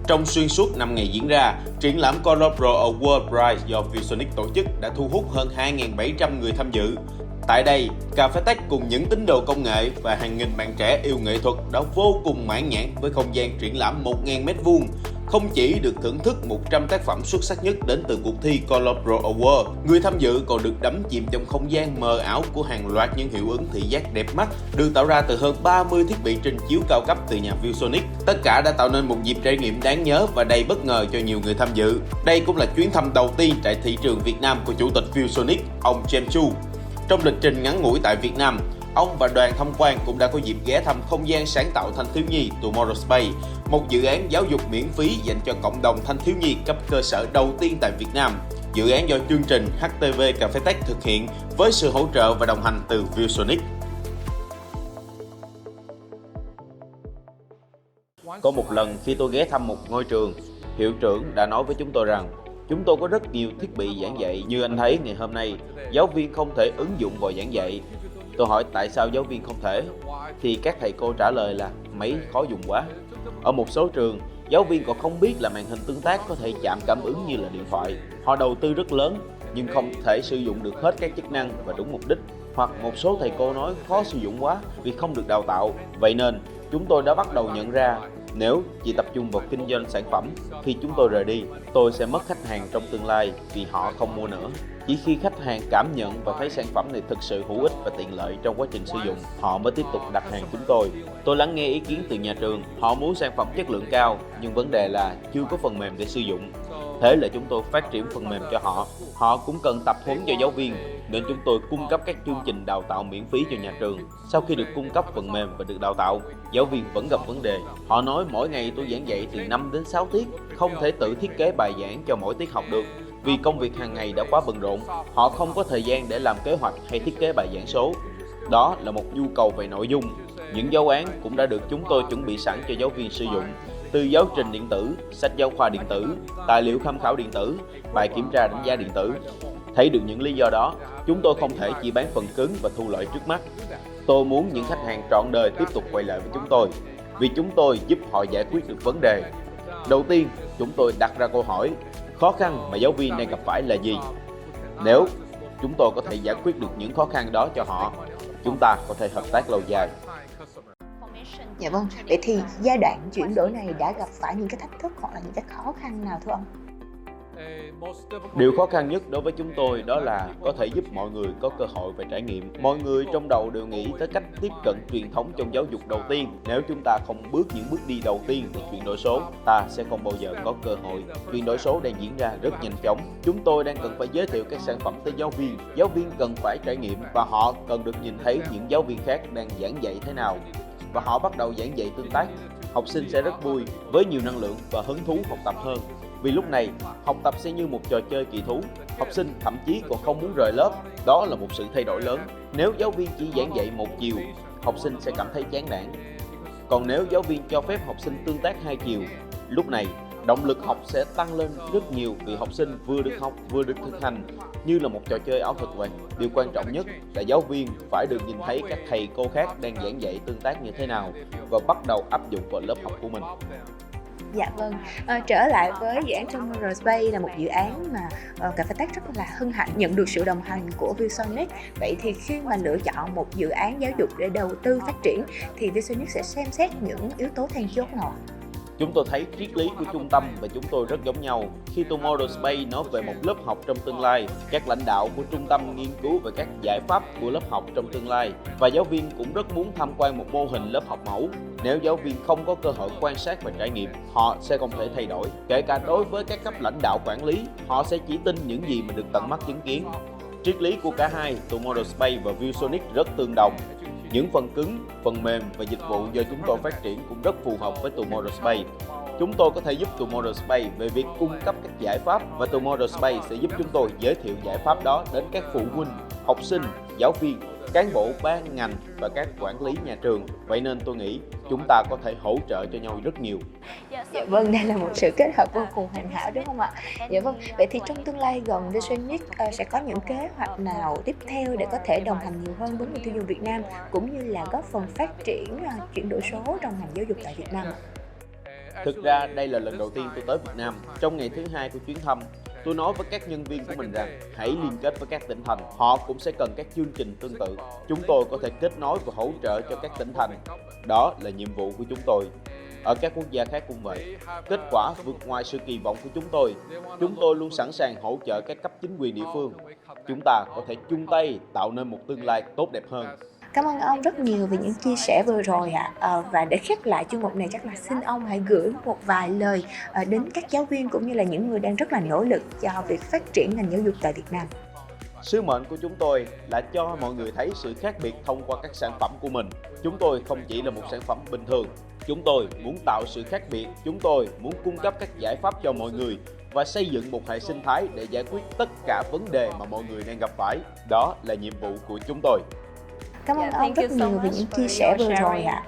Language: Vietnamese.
Trong xuyên suốt 5 ngày diễn ra, triển lãm Collabro Award Prize do ViewSonic tổ chức đã thu hút hơn 2.700 người tham dự. Tại đây, Cafetech cùng những tín đồ công nghệ và hàng nghìn bạn trẻ yêu nghệ thuật đã vô cùng mãn nhãn với không gian triển lãm 1.000 m2. Không chỉ được thưởng thức 100 tác phẩm xuất sắc nhất đến từ cuộc thi Collabro Award, người tham dự còn được đắm chìm trong không gian mờ ảo của hàng loạt những hiệu ứng thị giác đẹp mắt được tạo ra từ hơn 30 thiết bị trình chiếu cao cấp từ nhà ViewSonic. Tất cả đã tạo nên một dịp trải nghiệm đáng nhớ và đầy bất ngờ cho nhiều người tham dự. Đây cũng là chuyến thăm đầu tiên tại thị trường Việt Nam của chủ tịch ViewSonic, ông James Chu. Trong lịch trình ngắn ngủi tại Việt Nam, ông và đoàn tham quan cũng đã có dịp ghé thăm không gian sáng tạo thanh thiếu nhi Tomorrow Space, một dự án giáo dục miễn phí dành cho cộng đồng thanh thiếu nhi cấp cơ sở đầu tiên tại Việt Nam. Dự án do chương trình HTV Cafetech thực hiện với sự hỗ trợ và đồng hành từ ViewSonic. Có một lần khi tôi ghé thăm một ngôi trường, hiệu trưởng đã nói với chúng tôi rằng chúng tôi có rất nhiều thiết bị giảng dạy như anh thấy ngày hôm nay, giáo viên không thể ứng dụng vào giảng dạy. Tôi hỏi tại sao giáo viên không thể, thì các thầy cô trả lời là máy khó dùng quá. Ở một số trường, giáo viên còn không biết là màn hình tương tác có thể chạm cảm ứng như là điện thoại. Họ đầu tư rất lớn nhưng không thể sử dụng được hết các chức năng và đúng mục đích. Hoặc một số thầy cô nói khó sử dụng quá vì không được đào tạo. Vậy nên, chúng tôi đã bắt đầu nhận ra nếu chỉ tập trung vào kinh doanh sản phẩm, khi chúng tôi rời đi, tôi sẽ mất khách hàng trong tương lai vì họ không mua nữa. Chỉ khi khách hàng cảm nhận và thấy sản phẩm này thực sự hữu ích và tiện lợi trong quá trình sử dụng, họ mới tiếp tục đặt hàng chúng tôi. Tôi lắng nghe ý kiến từ nhà trường, họ muốn sản phẩm chất lượng cao, nhưng vấn đề là chưa có phần mềm để sử dụng. Thế là chúng tôi phát triển phần mềm cho họ. Họ cũng cần tập huấn cho giáo viên, nên chúng tôi cung cấp các chương trình đào tạo miễn phí cho nhà trường. Sau khi được cung cấp phần mềm và được đào tạo, giáo viên vẫn gặp vấn đề. Họ nói mỗi ngày tôi giảng dạy từ 5 đến 6 tiết, không thể tự thiết kế bài giảng cho mỗi tiết học được. Vì công việc hàng ngày đã quá bận rộn, họ không có thời gian để làm kế hoạch hay thiết kế bài giảng số. Đó là một nhu cầu về nội dung. Những giáo án cũng đã được chúng tôi chuẩn bị sẵn cho giáo viên sử dụng, từ giáo trình điện tử, sách giáo khoa điện tử, tài liệu tham khảo điện tử, bài kiểm tra đánh giá điện tử. Thấy được những lý do đó, chúng tôi không thể chỉ bán phần cứng và thu lợi trước mắt. Tôi muốn những khách hàng trọn đời tiếp tục quay lại với chúng tôi, vì chúng tôi giúp họ giải quyết được vấn đề. Đầu tiên, chúng tôi đặt ra câu hỏi, khó khăn mà giáo viên đang gặp phải là gì? Nếu chúng tôi có thể giải quyết được những khó khăn đó cho họ, chúng ta có thể hợp tác lâu dài. Dạ vâng, vậy thì giai đoạn chuyển đổi này đã gặp phải những cái thách thức hoặc là những cái khó khăn nào thưa ông? Điều khó khăn nhất đối với chúng tôi đó là có thể giúp mọi người có cơ hội và trải nghiệm. Mọi người trong đầu đều nghĩ tới cách tiếp cận truyền thống trong giáo dục đầu tiên. Nếu chúng ta không bước những bước đi đầu tiên để chuyển đổi số, ta sẽ không bao giờ có cơ hội. Chuyển đổi số đang diễn ra rất nhanh chóng. Chúng tôi đang cần phải giới thiệu các sản phẩm tới giáo viên. Giáo viên cần phải trải nghiệm và họ cần được nhìn thấy những giáo viên khác đang giảng dạy thế nào. Và họ bắt đầu giảng dạy tương tác. Học sinh sẽ rất vui, với nhiều năng lượng và hứng thú học tập hơn. Vì lúc này, học tập sẽ như một trò chơi kỳ thú, học sinh thậm chí còn không muốn rời lớp. Đó là một sự thay đổi lớn. Nếu giáo viên chỉ giảng dạy một chiều, học sinh sẽ cảm thấy chán nản. Còn nếu giáo viên cho phép học sinh tương tác hai chiều, lúc này động lực học sẽ tăng lên rất nhiều vì học sinh vừa được học vừa được thực hành như là một trò chơi ảo thuật vậy. Điều quan trọng nhất là giáo viên phải được nhìn thấy các thầy cô khác đang giảng dạy tương tác như thế nào và bắt đầu áp dụng vào lớp học của mình. Dạ vâng, trở lại với dự án Tomorrow Space là một dự án mà Cafetech rất là hân hạnh nhận được sự đồng hành của ViewSonic. Vậy thì khi mà lựa chọn một dự án giáo dục để đầu tư phát triển thì ViewSonic sẽ xem xét những yếu tố then chốt nào? Chúng tôi thấy triết lý của trung tâm và chúng tôi rất giống nhau. Khi Tomorrow Space nói về một lớp học trong tương lai, các lãnh đạo của trung tâm nghiên cứu về các giải pháp của lớp học trong tương lai và giáo viên cũng rất muốn tham quan một mô hình lớp học mẫu. Nếu giáo viên không có cơ hội quan sát và trải nghiệm, họ sẽ không thể thay đổi. Kể cả đối với các cấp lãnh đạo quản lý, họ sẽ chỉ tin những gì mà được tận mắt chứng kiến. Triết lý của cả hai, Tomorrow Space và ViewSonic rất tương đồng. Những phần cứng, phần mềm và dịch vụ do chúng tôi phát triển cũng rất phù hợp với Tomorrow Space. Chúng tôi có thể giúp Tomorrow Space về việc cung cấp các giải pháp và Tomorrow Space sẽ giúp chúng tôi giới thiệu giải pháp đó đến các phụ huynh, học sinh, giáo viên, cán bộ ban ngành và các quản lý nhà trường. Vậy nên tôi nghĩ chúng ta có thể hỗ trợ cho nhau rất nhiều. Dạ vâng, đây là một sự kết hợp vô cùng hoàn hảo đúng không ạ? Dạ vâng, vậy thì trong tương lai gần ViewSonic sẽ có những kế hoạch nào tiếp theo để có thể đồng hành nhiều hơn với người tiêu dùng Việt Nam cũng như là góp phần phát triển chuyển đổi số trong ngành giáo dục tại Việt Nam? Thực ra đây là lần đầu tiên tôi tới Việt Nam. Trong ngày thứ hai của chuyến thăm, tôi nói với các nhân viên của mình rằng hãy liên kết với các tỉnh thành. Họ cũng sẽ cần các chương trình tương tự. Chúng tôi có thể kết nối và hỗ trợ cho các tỉnh thành. Đó là nhiệm vụ của chúng tôi. Ở các quốc gia khác cũng vậy. Kết quả vượt ngoài sự kỳ vọng của chúng tôi. Chúng tôi luôn sẵn sàng hỗ trợ các cấp chính quyền địa phương. Chúng ta có thể chung tay tạo nên một tương lai tốt đẹp hơn. Cảm ơn ông rất nhiều về những chia sẻ vừa rồi ạ. Và để khép lại chuyên mục này, chắc là xin ông hãy gửi một vài lời đến các giáo viên cũng như là những người đang rất là nỗ lực cho việc phát triển ngành giáo dục tại Việt Nam. Sứ mệnh của chúng tôi là cho mọi người thấy sự khác biệt thông qua các sản phẩm của mình. Chúng tôi không chỉ là một sản phẩm bình thường. Chúng tôi muốn tạo sự khác biệt. Chúng tôi muốn cung cấp các giải pháp cho mọi người và xây dựng một hệ sinh thái để giải quyết tất cả vấn đề mà mọi người đang gặp phải. Đó là nhiệm vụ của chúng tôi. Cảm ơn ông rất nhiều về những chia sẻ vừa rồi ạ.